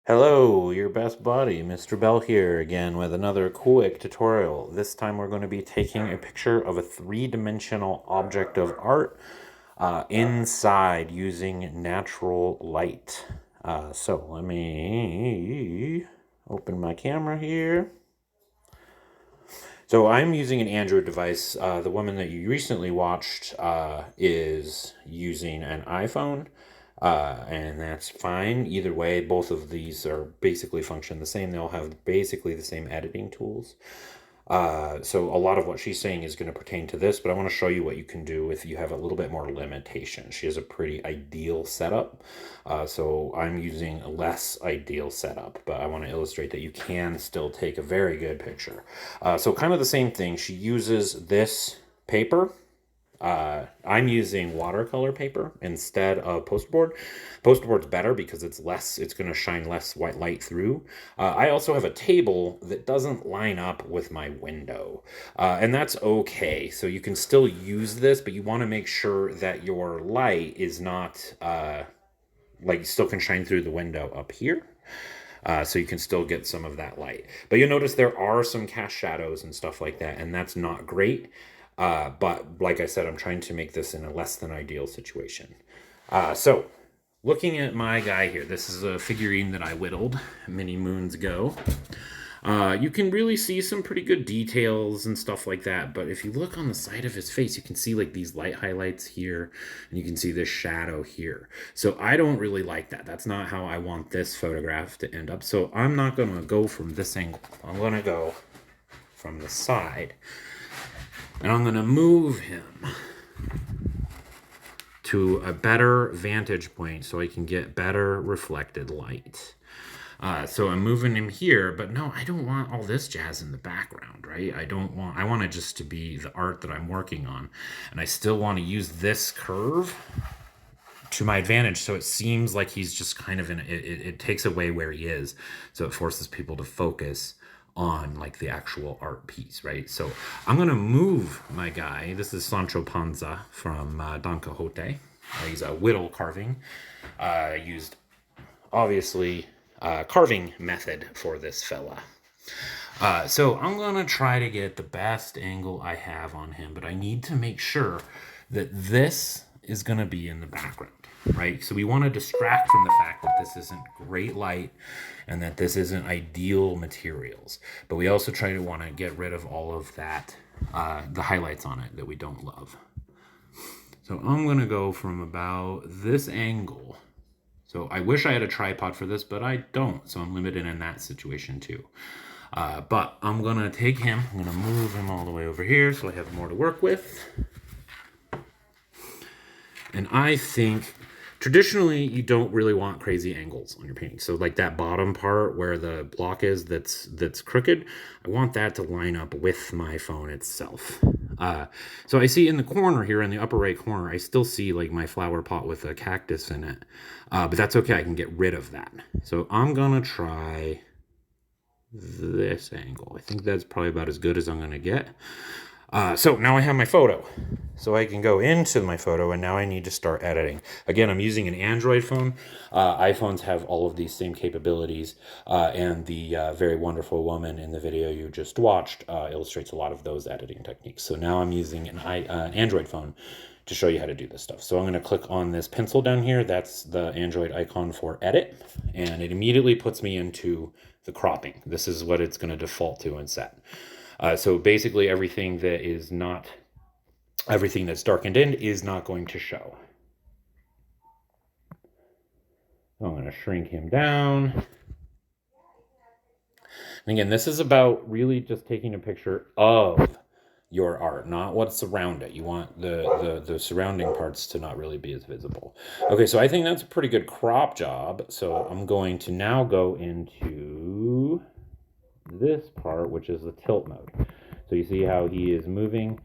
Hello, your best buddy, Mr. Bell here again with another quick tutorial. This time we're going to be taking a picture of a three-dimensional object of art inside using natural light. So let me open my camera here. So I'm using an Android device. The woman that you recently watched is using an iPhone, and that's fine. Either way, both of these are basically function the same. They all have basically the same editing tools. So a lot of what she's saying is going to pertain to this, but I want to show you what you can do if you have a little bit more limitation. She has a pretty ideal setup, so I'm using a less ideal setup, but I want to illustrate that you can still take a very good picture. So kind of the same thing. She uses this paper. I'm using watercolor paper instead of poster board. Poster board's better because it's going to shine less white light through. I also have a table that doesn't line up with my window, and that's okay. So you can still use this, but you want to make sure that your light is not like still can shine through the window up here. So you can still get some of that light. But you'll notice there are some cast shadows and stuff like that, and that's not great. But like I said, I'm trying to make this in a less than ideal situation. So looking at my guy here, this is a figurine that I whittled many moons ago. You can really see some pretty good details and stuff like that, but if you look on the side of his face, you can see like these light highlights here, and you can see this shadow here. So I don't really like that. That's not how I want this photograph to end up. So I'm not going to go from this angle. I'm going to go from the side, and I'm going to move him to a better vantage point so I can get better reflected light. So I'm moving him here, but no, I don't want all this jazz in the background, right? I want it just to be the art that I'm working on. And I still want to use this curve to my advantage so it seems like he's just kind of it takes away where he is. So it forces people to focus on like the actual art piece, right? So I'm going to move my guy. This is Sancho Panza from Don Quixote. He's a whittle carving. Used obviously carving method for this fella. So I'm gonna try to get the best angle I have on him, but I need to make sure that this is gonna be in the background, right? So we want to distract from the fact that this isn't great light and that this isn't ideal materials, but we also try to want to get rid of all of that, the highlights on it that we don't love. So I'm gonna go from about this angle. So I wish I had a tripod for this, but I don't. So I'm limited in that situation too. But I'm going to take him. I'm going to move him all the way over here so I have more to work with. And I think traditionally you don't really want crazy angles on your painting. So like that bottom part where the block is that's crooked, I want that to line up with my phone itself. So I see in the corner here, in the upper right corner, I still see like my flower pot with a cactus in it. But that's okay, I can get rid of that. So I'm gonna try this angle. I think that's probably about as good as I'm gonna get. So now I have my photo. So I can go into my photo, and now I need to start editing. Again, I'm using an Android phone. iPhones have all of these same capabilities, and the very wonderful woman in the video you just watched illustrates a lot of those editing techniques. So now I'm using an Android phone to show you how to do this stuff. So I'm going to click on this pencil down here. That's the Android icon for edit, and it immediately puts me into the cropping. This is what it's going to default to and set. So basically everything that's darkened in is not going to show. I'm going to shrink him down. And again, this is about really just taking a picture of your art, not what's around it. You want the surrounding parts to not really be as visible. Okay, so I think that's a pretty good crop job. So I'm going to now go into this part, which is the tilt mode. So you see how he is moving.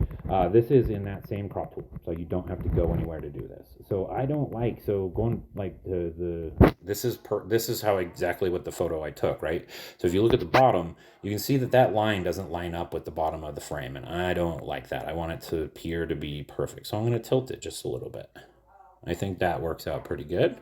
This is in that same crop tool, so you don't have to go anywhere to do this. So I don't like, so going like this is how exactly what the photo I took, right? So if you look at the bottom, you can see that line doesn't line up with the bottom of the frame, and I don't like that. I want it to appear to be perfect. So I'm going to tilt it just a little bit. I think that works out pretty good.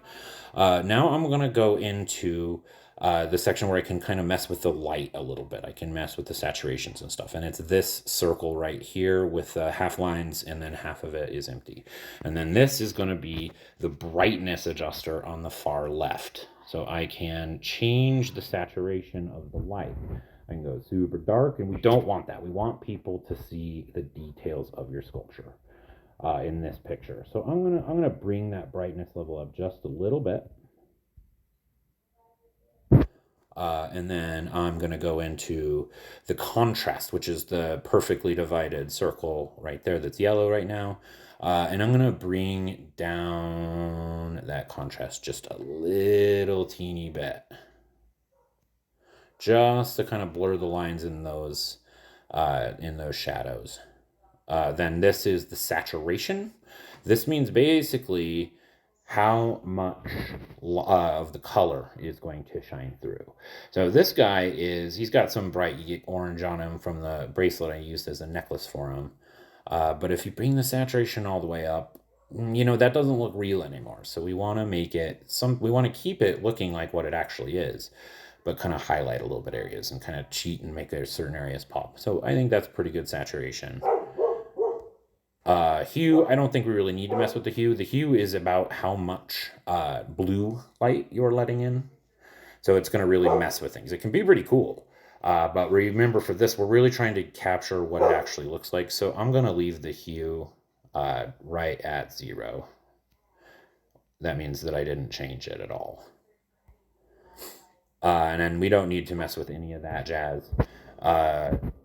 Now I'm going to go into the section where I can kind of mess with the light a little bit. I can mess with the saturations and stuff. And it's this circle right here with half lines, and then half of it is empty. And then this is going to be the brightness adjuster on the far left. So I can change the saturation of the light. I can go super dark, and we don't want that. We want people to see the details of your sculpture in this picture. So I'm gonna bring that brightness level up just a little bit. And then I'm going to go into the contrast, which is the perfectly divided circle right there that's yellow right now. And I'm going to bring down that contrast just a little teeny bit, just to kind of blur the lines in those shadows. Then this is the saturation. This means basically how much of the color is going to shine through. So this guy he's got some bright orange on him from the bracelet I used as a necklace for him. But if you bring the saturation all the way up, that doesn't look real anymore. So we want to make it we want to keep it looking like what it actually is, but kind of highlight a little bit areas and kind of cheat and make certain areas pop. So I think that's pretty good saturation. Hue, I don't think we really need to mess with the hue. The hue is about how much blue light you're letting in. So it's going to really mess with things. It can be pretty cool. But remember, for this, we're really trying to capture what it actually looks like. So I'm going to leave the hue right at 0. That means that I didn't change it at all. And then we don't need to mess with any of that jazz.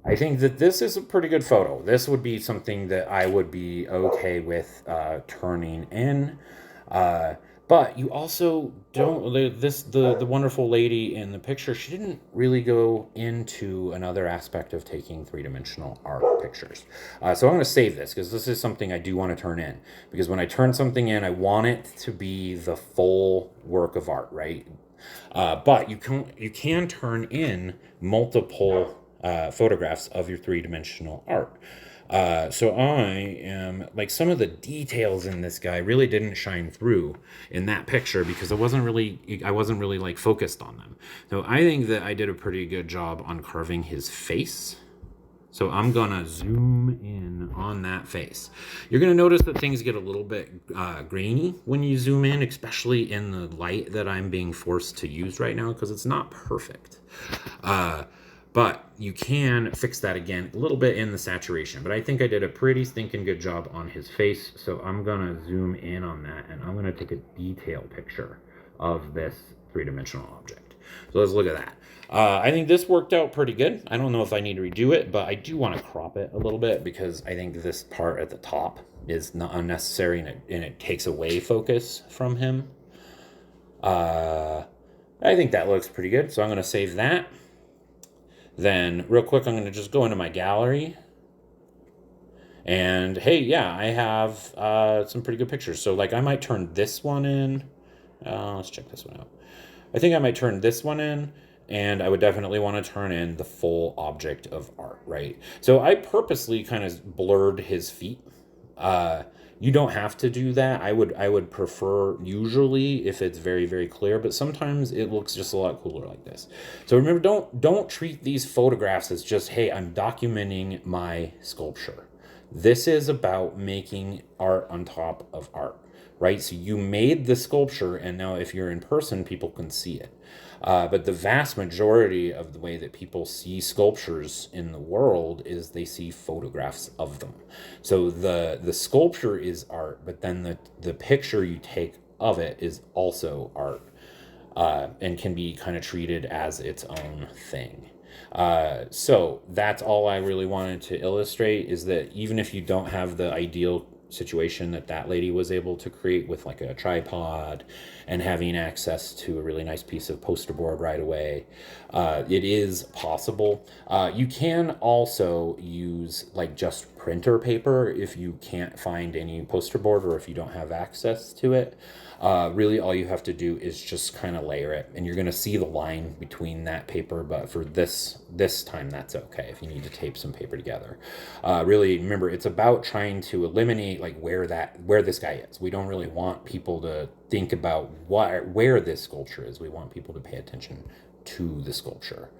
I think that this is a pretty good photo. This would be something that I would be okay with turning in. But you also don't, the wonderful lady in the picture, she didn't really go into another aspect of taking 3-dimensional art pictures. So I'm going to save this because this is something I do want to turn in. Because when I turn something in, I want it to be the full work of art, right? But you can turn in multiple photographs of your 3-dimensional art. So I am like, some of the details in this guy really didn't shine through in that picture because I wasn't really like focused on them. So I think that I did a pretty good job on carving his face. So I'm gonna zoom in on that face. You're gonna notice that things get a little bit grainy when you zoom in, especially in the light that I'm being forced to use right now because it's not perfect. But you can fix that again a little bit in the saturation. But I think I did a pretty stinking good job on his face. So I'm going to zoom in on that, and I'm going to take a detail picture of this 3-dimensional object. So let's look at that. I think this worked out pretty good. I don't know if I need to redo it, but I do want to crop it a little bit because I think this part at the top is not unnecessary, and it takes away focus from him. I think that looks pretty good. So I'm going to save that. Then real quick, I'm going to just go into my gallery. And hey, yeah, I have some pretty good pictures. So like I might turn this one in. Let's check this one out. I think I might turn this one in. And I would definitely want to turn in the full object of art, right? So I purposely kind of blurred his feet. You don't have to do that. I would prefer usually if it's very, very clear, but sometimes it looks just a lot cooler like this. So remember, don't treat these photographs as just, hey, I'm documenting my sculpture. This is about making art on top of art, right? So you made the sculpture, and now if you're in person, people can see it. But the vast majority of the way that people see sculptures in the world is they see photographs of them. So the sculpture is art, but then the picture you take of it is also art, and can be kind of treated as its own thing. So that's all I really wanted to illustrate, is that even if you don't have the ideal situation that lady was able to create with like a tripod and having access to a really nice piece of poster board right away, it is possible. You can also use like just printer paper if you can't find any poster board or if you don't have access to it. Really, all you have to do is just kind of layer it, and you're going to see the line between that paper. But for this time, that's okay if you need to tape some paper together. Really, remember, it's about trying to eliminate like where this guy is. We don't really want people to think about where this sculpture is. We want people to pay attention to the sculpture.